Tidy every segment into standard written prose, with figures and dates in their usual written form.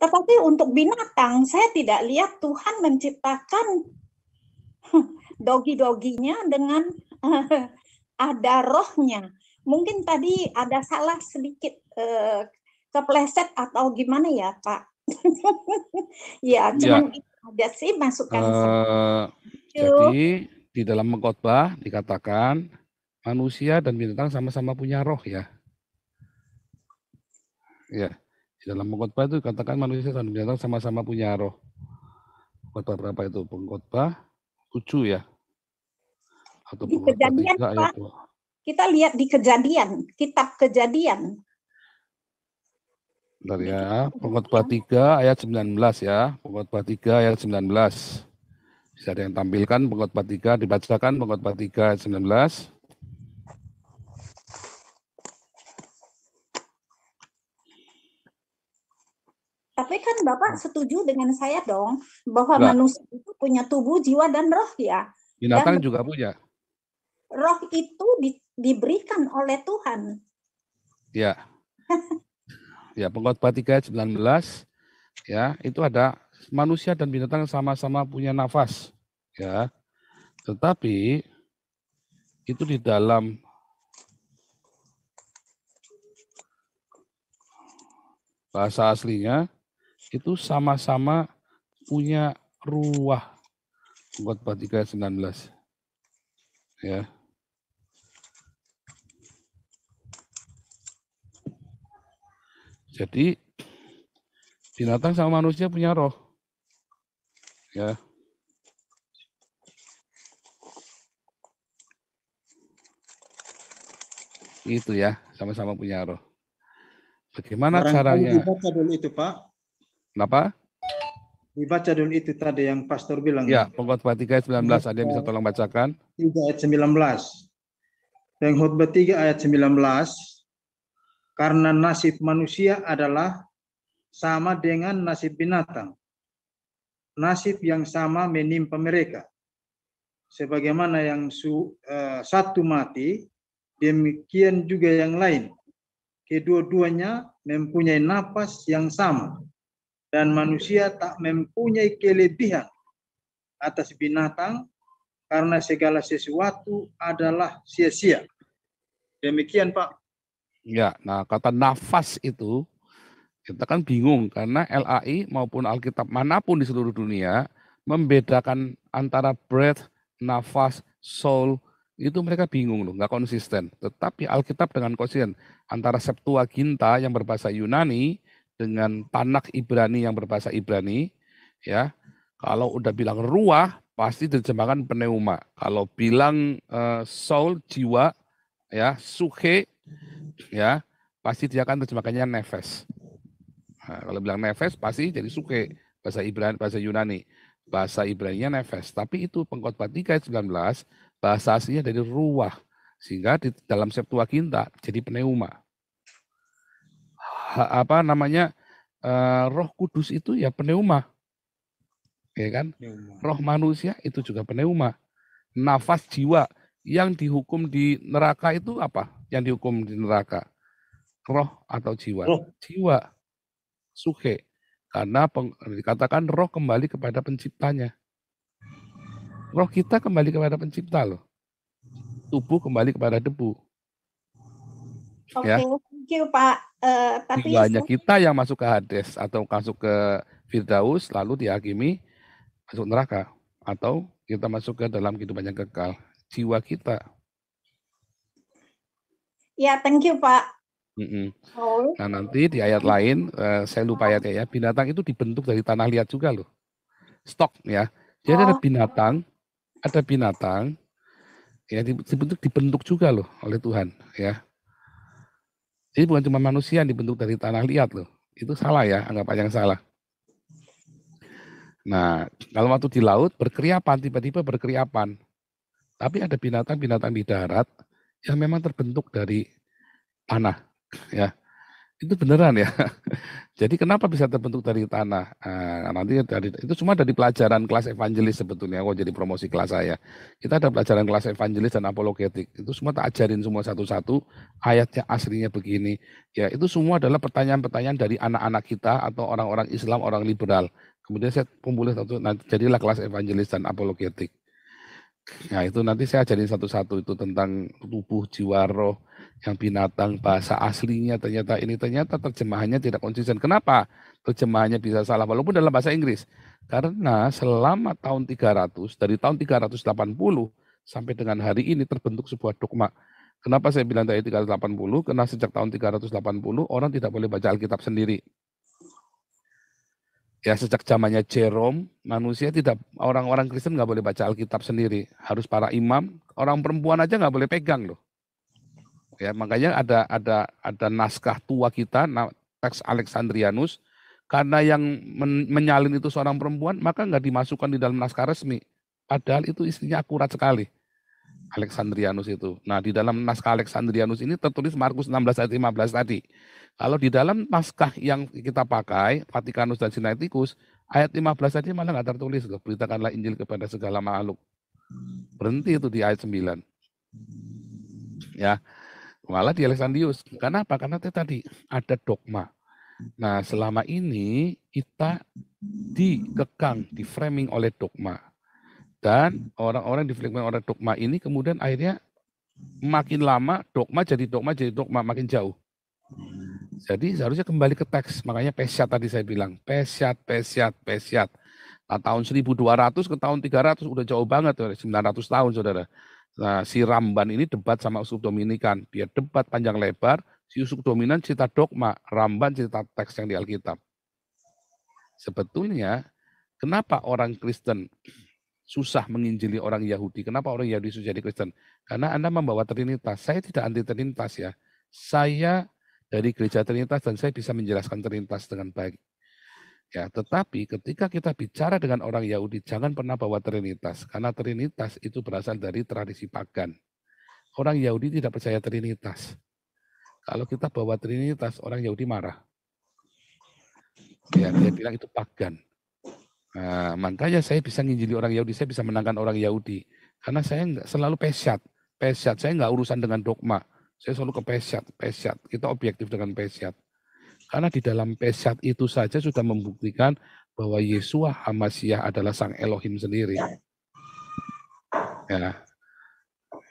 Tetapi untuk binatang, saya tidak lihat Tuhan menciptakan dogi-doginya dengan ada rohnya. Mungkin tadi ada salah sedikit, kepleset atau gimana ya, Pak? Ya, cuman itu aja sih masukan saya. Jadi di dalam pengkhotbah dikatakan manusia dan binatang sama-sama punya roh ya. Ya, di dalam pengkhotbah itu dikatakan manusia dan binatang sama-sama punya roh. Pengkhotbah berapa itu? Pengkhotbah 7 ya. Atau Di pengkhotbah Kejadian, 3 ayat 2. Kita lihat di Kejadian, kitab Kejadian. Bentar ya, pengkhotbah 3 ayat 19 ya. Pengkhotbah 3 ayat 19. Bisa ada yang tampilkan pengkhotbah 3, dibacakan pengkhotbah 3 ayat 19. Tapi kan Bapak setuju dengan saya dong, bahwa Enggak. manusia itu punya tubuh, jiwa, dan roh ya. Binatang Dan juga punya. roh itu diberikan oleh Tuhan. Ya. Ya, pengkhotbah 3 ayat 19 ya, itu ada manusia dan binatang sama-sama punya nafas ya. Tetapi itu di dalam bahasa aslinya itu sama-sama punya ruah. Pengkhotbah 3 ayat 19 ya. Jadi binatang sama manusia punya roh. Ya. Itu ya, sama-sama punya roh. Bagaimana caranya? Dibaca dulu itu, Pak. Kenapa? Dibaca dulu itu tadi yang pastor bilang. Ya, pengkhotbah 3 ayat 19, ada yang bisa tolong bacakan? 3 ayat 19. Pengkhotbah 3 ayat 19. Karena nasib manusia adalah sama dengan nasib binatang. Nasib yang sama menimpa mereka. Sebagaimana yang satu mati, demikian juga yang lain. Kedua-duanya mempunyai napas yang sama. Dan manusia tak mempunyai kelebihan atas binatang karena segala sesuatu adalah sia-sia. Demikian, Pak. Ya, nah kata nafas itu kita kan bingung karena LAI maupun Alkitab manapun di seluruh dunia membedakan antara breath, nafas, soul, itu mereka bingung loh, nggak konsisten. Tetapi Alkitab dengan konsisten antara Septuaginta yang berbahasa Yunani dengan Tanakh Ibrani yang berbahasa Ibrani, ya. Kalau udah bilang ruah pasti diterjemahkan pneuma. Kalau bilang soul jiwa, ya, suhe, ya, pasti dia akan terjemahkannya nefes. Nah, kalau bilang nefes pasti jadi suke, bahasa Ibrani, bahasa Yunani. Bahasa Ibraninya nefes, tapi itu pengkhotbah 3 ayat 19, bahasa aslinya dari ruah. Sehingga di dalam Septuaginta jadi pneuma. Apa namanya? Roh Kudus itu ya pneuma. Ya kan? Roh manusia itu juga pneuma. Nafas jiwa yang dihukum di neraka itu apa? Yang dihukum di neraka? Roh atau jiwa? Roh. Jiwa. Suhe. Karena dikatakan roh kembali kepada penciptanya. Roh kita kembali kepada pencipta loh. Tubuh kembali kepada debu. Oke, Ya. thank you, Pak. Tapi Jiwanya kita yang masuk ke Hades atau masuk ke Firdaus lalu dihakimi masuk neraka. Atau kita masuk ke dalam kehidupan yang kekal. Jiwa kita. ya, thank you, Pak. Nah nanti di ayat lain, saya lupa ayatnya ya, binatang itu dibentuk dari tanah liat juga loh. Stok ya. Jadi ada binatang ya dibentuk juga loh oleh Tuhan ya. Jadi bukan cuma manusia yang dibentuk dari tanah liat loh. Itu salah ya, anggapan yang salah. Nah, kalau waktu di laut berkeriapan, tiba-tiba berkeriapan. Tapi ada binatang-binatang di darat yang memang terbentuk dari tanah ya. Itu beneran ya. Jadi kenapa bisa terbentuk dari tanah? Nanti itu semua dari pelajaran kelas evangelis sebetulnya. Jadi promosi kelas saya. Kita ada pelajaran kelas evangelis dan apologetik. Itu semua tak ajarin semua satu-satu. Ayatnya aslinya begini. Ya itu semua adalah pertanyaan-pertanyaan dari anak-anak kita atau orang-orang Islam, orang liberal. Kemudian saya kumpulin satu. Nanti jadilah kelas evangelis dan apologetik. Nah itu nanti saya ajarin satu-satu itu tentang tubuh, jiwa, roh, yang binatang, bahasa aslinya ternyata terjemahannya tidak konsisten. Kenapa terjemahannya bisa salah walaupun dalam bahasa Inggris? Karena selama tahun 300, dari tahun 380 sampai dengan hari ini terbentuk sebuah dogma. Kenapa saya bilang dari 380? Karena sejak tahun 380 orang tidak boleh baca Alkitab sendiri. Ya sejak zamannya Jerome, manusia tidak, orang-orang Kristen nggak boleh baca Alkitab sendiri, harus para imam, orang perempuan aja nggak boleh pegang loh. Ya makanya ada naskah tua kita, teks Alexandrianus, karena yang menyalin itu seorang perempuan, maka nggak dimasukkan di dalam naskah resmi. Padahal itu isinya akurat sekali. Alexandrianus itu. Nah, di dalam naskah Alexandrianus ini tertulis Markus 16 ayat 15 tadi. Kalau di dalam naskah yang kita pakai, Vatikanus dan Sinaiticus, ayat 15 tadi malah nggak tertulis. Beritakanlah Injil kepada segala makhluk. Berhenti itu di ayat 9. Ya, malah di Alexandrianus. Kenapa? Karena itu tadi ada dogma. Nah, selama ini kita dikekang, di framing oleh dogma. Dan orang-orang di framing oleh dogma ini kemudian akhirnya makin lama dogma, makin jauh. Jadi seharusnya kembali ke teks, makanya Pesyat tadi saya bilang, Pesyat. Nah, tahun 1200 ke tahun 300 udah jauh banget, 900 tahun saudara. Nah, si Ramban ini debat sama Uskup Dominikan, dia debat panjang lebar, si Uskup Dominan cerita dogma, Ramban cerita teks yang di Alkitab. Sebetulnya, kenapa orang Kristen susah menginjili orang Yahudi? Kenapa orang Yahudi susah jadi Kristen? Karena Anda membawa Trinitas. Saya tidak anti Trinitas ya. Saya dari gereja Trinitas dan saya bisa menjelaskan Trinitas dengan baik. Ya, tetapi ketika kita bicara dengan orang Yahudi, jangan pernah bawa Trinitas. Karena Trinitas itu berasal dari tradisi pagan. Orang Yahudi tidak percaya Trinitas. Kalau kita bawa Trinitas, orang Yahudi marah. Ya, dia bilang itu pagan. Nah, makanya saya bisa nginjili orang Yahudi, saya bisa menangkan orang Yahudi. Karena saya nggak selalu pesyat. Saya nggak urusan dengan dogma. Saya selalu ke pesyat. Kita objektif dengan pesyat. Karena di dalam pesyat itu saja sudah membuktikan bahwa Yesua HaMasyiah adalah Sang Elohim sendiri. Ya.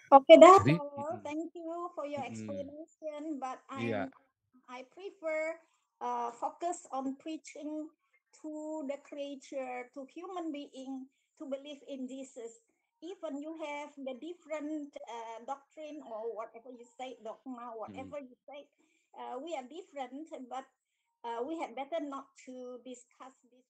Okay, dah. Jadi, Thank you for your explanation, but I prefer focus on preaching to the creature, to human being, to believe in Jesus. Even you have the different doctrine or whatever you say, dogma, whatever you say, we are different, but we had better not to discuss this.